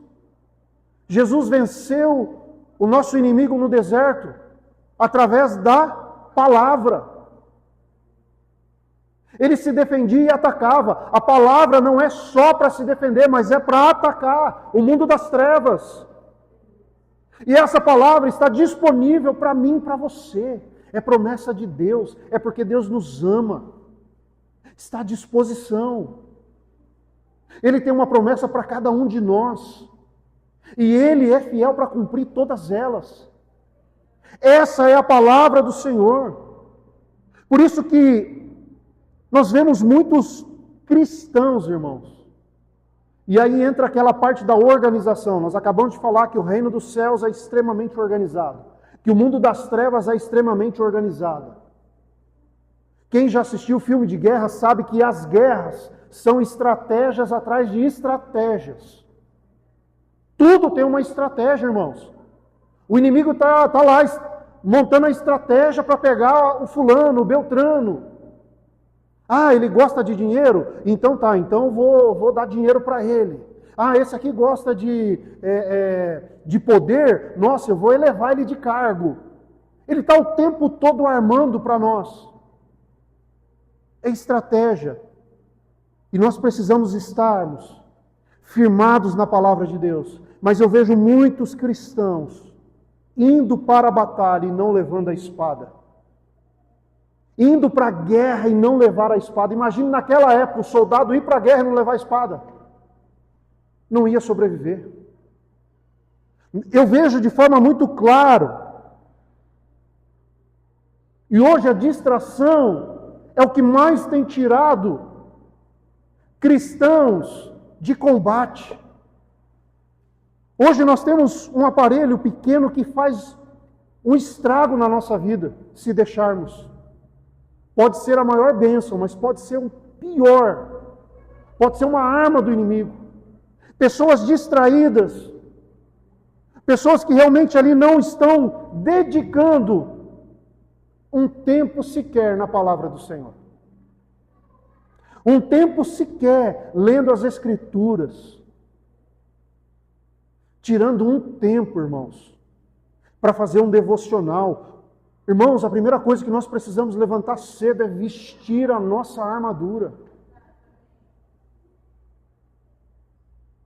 Jesus venceu o nosso inimigo no deserto através da palavra. Ele se defendia e atacava. A palavra não é só para se defender, mas é para atacar o mundo das trevas. E essa palavra está disponível para mim e para você. É promessa de Deus, é porque Deus nos ama. Está à disposição. Ele tem uma promessa para cada um de nós. E Ele é fiel para cumprir todas elas. Essa é a palavra do Senhor. Por isso que nós vemos muitos cristãos, irmãos. E aí entra aquela parte da organização. Nós acabamos de falar que o reino dos céus é extremamente organizado. Que o mundo das trevas é extremamente organizado. Quem já assistiu filme de guerra sabe que as guerras são estratégias atrás de estratégias. Tudo tem uma estratégia, irmãos. O inimigo está lá montando a estratégia para pegar o fulano, o beltrano. Ah, ele gosta de dinheiro? Então tá, então eu vou dar dinheiro para ele. Ah, esse aqui gosta de poder? Nossa, eu vou elevar ele de cargo. Ele está o tempo todo armando para nós. É estratégia. E nós precisamos estarmos firmados na palavra de Deus. Mas eu vejo muitos cristãos indo para a batalha e não levando a espada. Indo para a guerra e não levar a espada. Imagine naquela época o soldado ir para a guerra e não levar a espada. Não ia sobreviver. Eu vejo de forma muito clara. E hoje a distração é o que mais tem tirado cristãos de combate. Hoje nós temos um aparelho pequeno que faz um estrago na nossa vida, se deixarmos. Pode ser a maior bênção, mas pode ser um pior. Pode ser uma arma do inimigo. Pessoas distraídas. Pessoas que realmente ali não estão dedicando um tempo sequer na palavra do Senhor. Um tempo sequer lendo as Escrituras. Tirando um tempo, irmãos, para fazer um devocional. Irmãos, a primeira coisa que nós precisamos levantar cedo é vestir a nossa armadura.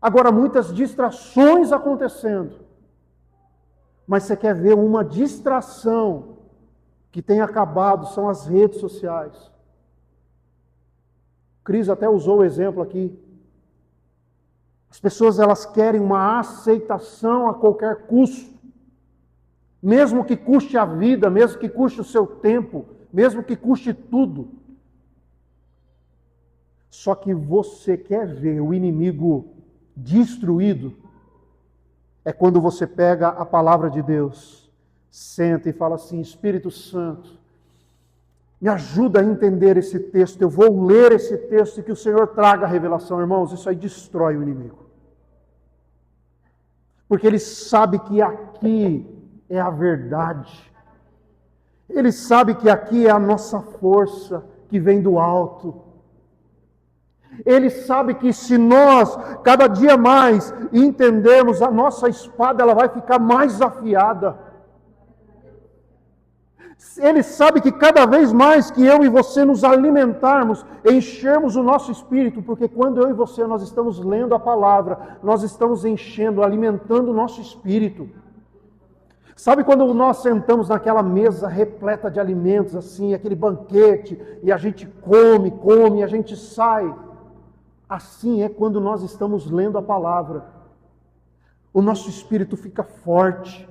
Agora, muitas distrações acontecendo. Mas você quer ver uma distração que tem acabado, são as redes sociais. Cris até usou o exemplo aqui. As pessoas elas querem uma aceitação a qualquer custo. Mesmo que custe a vida, mesmo que custe o seu tempo, mesmo que custe tudo. Só que você quer ver o inimigo destruído, é quando você pega a palavra de Deus, senta e fala assim: Espírito Santo, me ajuda a entender esse texto, eu vou ler esse texto e que o Senhor traga a revelação. Irmãos, isso aí destrói o inimigo. Porque ele sabe que aqui é a verdade. Ele sabe que aqui é a nossa força que vem do alto. Ele sabe que se nós, cada dia mais, entendermos, a nossa espada ela vai ficar mais afiada. Ele sabe que cada vez mais que eu e você nos alimentarmos, enchermos o nosso espírito, porque quando eu e você nós estamos lendo a palavra, nós estamos enchendo, alimentando o nosso espírito. Sabe quando nós sentamos naquela mesa repleta de alimentos, assim, aquele banquete, e a gente come, e a gente sai? Assim é quando nós estamos lendo a palavra. O nosso espírito fica forte.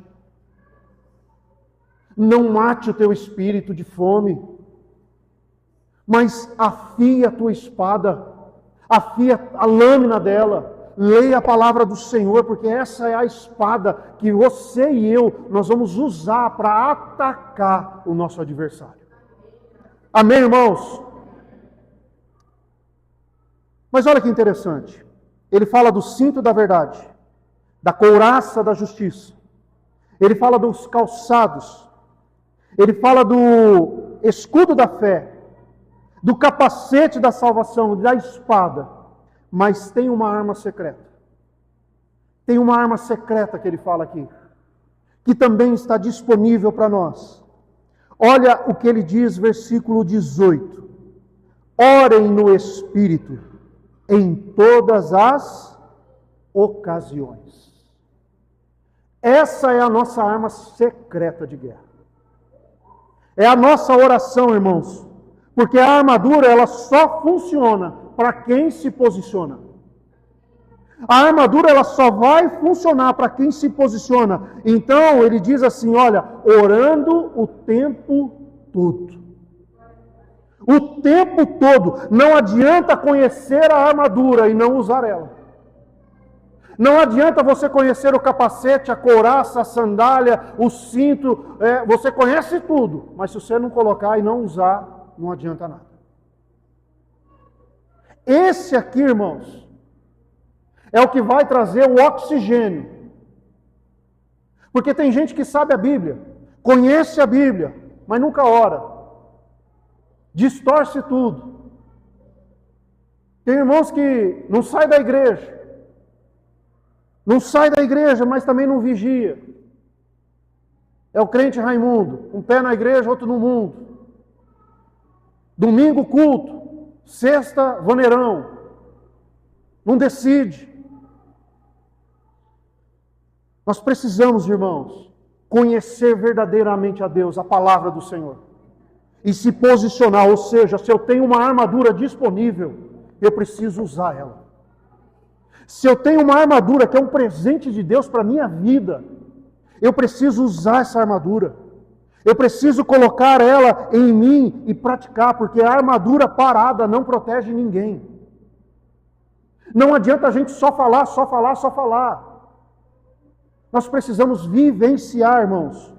Não mate o teu espírito de fome, mas afia a tua espada, afia a lâmina dela. Leia a palavra do Senhor, porque essa é a espada que você e eu, nós vamos usar para atacar o nosso adversário. Amém, irmãos? Mas olha que interessante. Ele fala do cinto da verdade, da couraça da justiça. Ele fala dos calçados. Ele fala do escudo da fé, do capacete da salvação, da espada. mas tem uma arma secreta. Tem uma arma secreta que ele fala aqui, que também está disponível para nós. Olha o que ele diz, versículo 18. Orem no Espírito em todas as ocasiões. Essa é a nossa arma secreta de guerra. É a nossa oração, irmãos. Porque a armadura, ela só funciona para quem se posiciona. A armadura, ela só vai funcionar para quem se posiciona. Então, ele diz assim, olha, orando o tempo todo. O tempo todo. Não adianta conhecer a armadura e não usar ela. Não adianta você conhecer o capacete, a couraça, a sandália, o cinto. Você conhece tudo, mas se você não colocar e não usar, não adianta nada. Esse aqui, irmãos, é o que vai trazer o oxigênio. Porque tem gente que sabe a Bíblia, conhece a Bíblia, mas nunca ora. Distorce tudo. Tem irmãos que não saem da igreja. Não sai da igreja, mas também não vigia. É o crente Raimundo, um pé na igreja, outro no mundo. Domingo culto, sexta vaneirão. Não decide. Nós precisamos, irmãos, conhecer verdadeiramente a Deus, a palavra do Senhor. E se posicionar, ou seja, se eu tenho uma armadura disponível, eu preciso usar ela. Se eu tenho uma armadura que é um presente de Deus para a minha vida, eu preciso usar essa armadura. Eu preciso colocar ela em mim e praticar, porque a armadura parada não protege ninguém. Não adianta a gente só falar, só falar, só falar. Nós precisamos vivenciar, irmãos.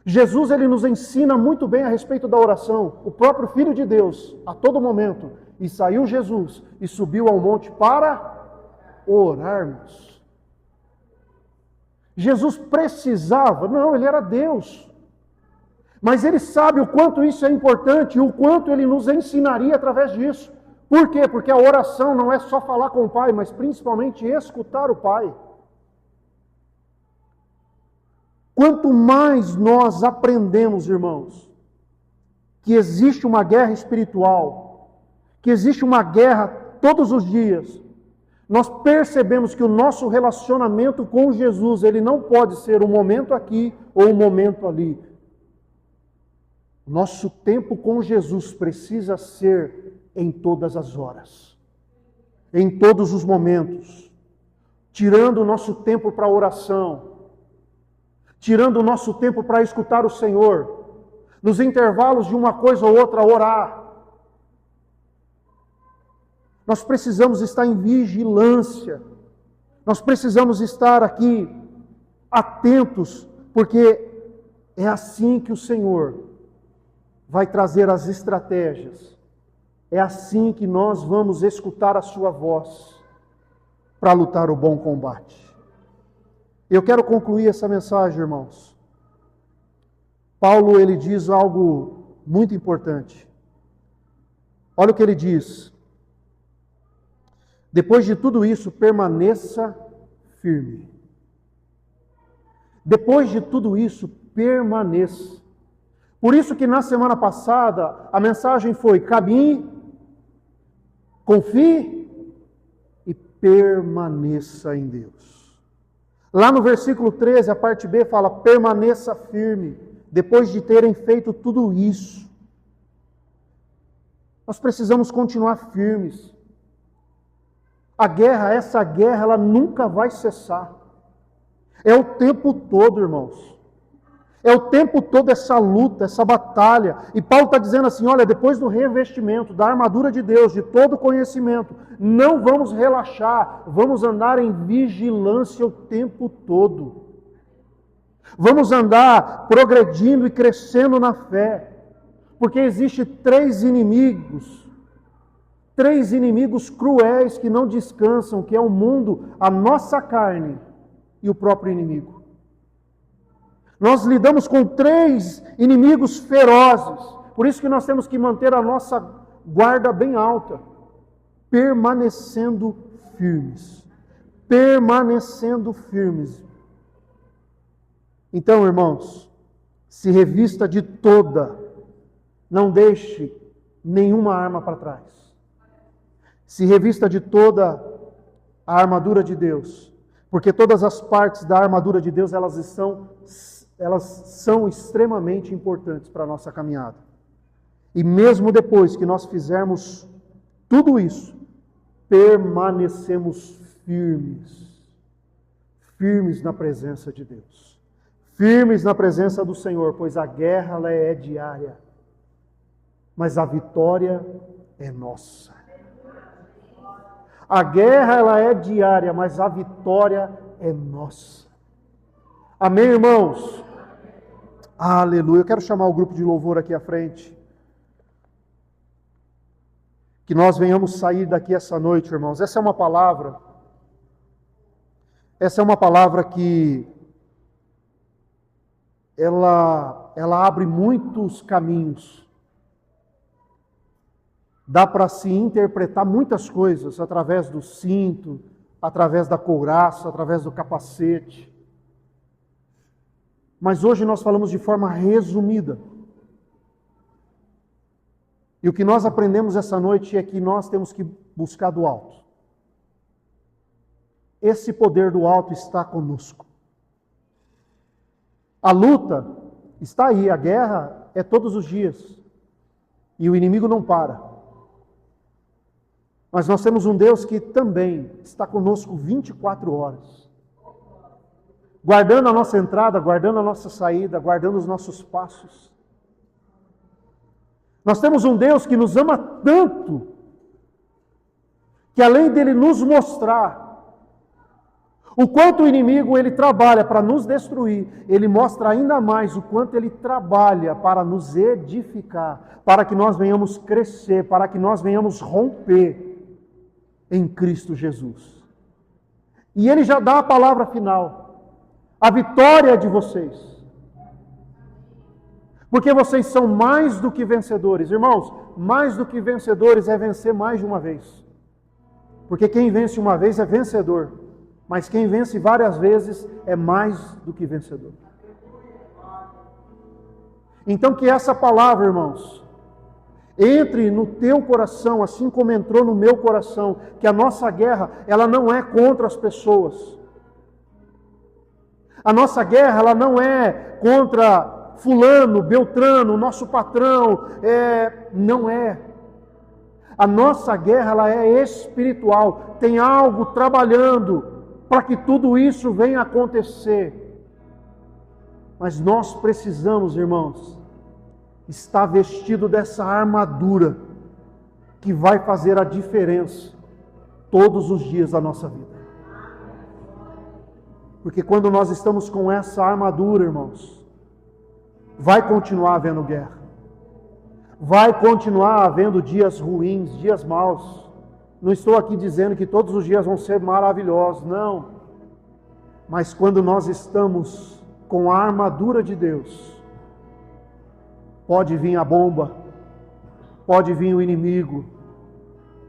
Jesus, ele nos ensina muito bem a respeito da oração. O próprio Filho de Deus, a todo momento. E saiu Jesus e subiu ao monte para orarmos. Jesus precisava? Não, ele era Deus. Mas ele sabe o quanto isso é importante e o quanto ele nos ensinaria através disso. Por quê? Porque a oração não é só falar com o Pai, mas principalmente escutar o Pai. Quanto mais nós aprendemos, irmãos, que existe uma guerra espiritual, que existe uma guerra todos os dias, nós percebemos que o nosso relacionamento com Jesus, ele não pode ser um momento aqui ou um momento ali. Nosso tempo com Jesus precisa ser em todas as horas, em todos os momentos, tirando o nosso tempo para oração, tirando o nosso tempo para escutar o Senhor, nos intervalos de uma coisa ou outra, orar. Nós precisamos estar em vigilância, nós precisamos estar aqui atentos, porque é assim que o Senhor vai trazer as estratégias, é assim que nós vamos escutar a sua voz para lutar o bom combate. Eu quero concluir essa mensagem, irmãos. Paulo, ele diz algo muito importante. Olha o que ele diz. Depois de tudo isso, permaneça firme. Depois de tudo isso, permaneça. Por isso que na semana passada, a mensagem foi: caminhe, confie e permaneça em Deus. Lá no versículo 13, a parte B fala: permaneça firme, depois de terem feito tudo isso. Nós precisamos continuar firmes. A guerra, essa guerra, ela nunca vai cessar. É o tempo todo, irmãos. É o tempo todo essa luta, essa batalha. E Paulo está dizendo assim, olha, depois do revestimento, da armadura de Deus, de todo conhecimento, não vamos relaxar, vamos andar em vigilância o tempo todo. Vamos andar progredindo e crescendo na fé. Porque existe três inimigos cruéis que não descansam, que é o mundo, a nossa carne e o próprio inimigo. Nós lidamos com três inimigos ferozes, por isso que nós temos que manter a nossa guarda bem alta. permanecendo firmes. Permanecendo firmes. Então, irmãos, se revista de toda, não deixe nenhuma arma para trás. Se revista de toda a armadura de Deus, porque todas as partes da armadura de Deus, elas são extremamente importantes para a nossa caminhada. E mesmo depois que nós fizermos tudo isso, permanecemos firmes. Firmes na presença de Deus. Firmes na presença do Senhor, pois a guerra ela é diária. Mas a vitória é nossa. A guerra ela é diária, mas a vitória é nossa. Amém, irmãos? Aleluia. Eu quero chamar o grupo de louvor aqui à frente. Que nós venhamos sair daqui essa noite, irmãos. Essa é uma palavra que ela abre muitos caminhos. Dá para se interpretar muitas coisas através do cinto, através da couraça, através do capacete. Mas hoje nós falamos de forma resumida. E o que nós aprendemos essa noite é que nós temos que buscar do alto. Esse poder do alto está conosco. A luta está aí, a guerra é todos os dias. E o inimigo não para. Mas nós temos um Deus que também está conosco 24 horas. Guardando a nossa entrada, guardando a nossa saída, guardando os nossos passos. Nós temos um Deus que nos ama tanto, que além dele nos mostrar o quanto o inimigo ele trabalha para nos destruir, ele mostra ainda mais o quanto ele trabalha para nos edificar, para que nós venhamos crescer, para que nós venhamos romper em Cristo Jesus. E ele já dá a palavra final. A vitória é de vocês. Porque vocês são mais do que vencedores. Irmãos, mais do que vencedores é vencer mais de uma vez. Porque quem vence uma vez é vencedor. Mas quem vence várias vezes é mais do que vencedor. Então que essa palavra, irmãos, entre no teu coração, assim como entrou no meu coração, que a nossa guerra, ela não é contra as pessoas. A nossa guerra, ela não é contra fulano, beltrano, nosso patrão, não é. A nossa guerra, ela é espiritual, tem algo trabalhando para que tudo isso venha acontecer. Mas nós precisamos, irmãos, está vestido dessa armadura que vai fazer a diferença todos os dias da nossa vida. Porque quando nós estamos com essa armadura, irmãos, vai continuar havendo guerra. Vai continuar havendo dias ruins, dias maus. Não estou aqui dizendo que todos os dias vão ser maravilhosos, não. Mas quando nós estamos com a armadura de Deus, pode vir a bomba, pode vir o inimigo,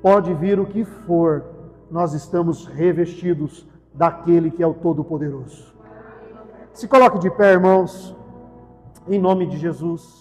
pode vir o que for, nós estamos revestidos daquele que é o Todo-Poderoso. Se coloque de pé, irmãos, em nome de Jesus.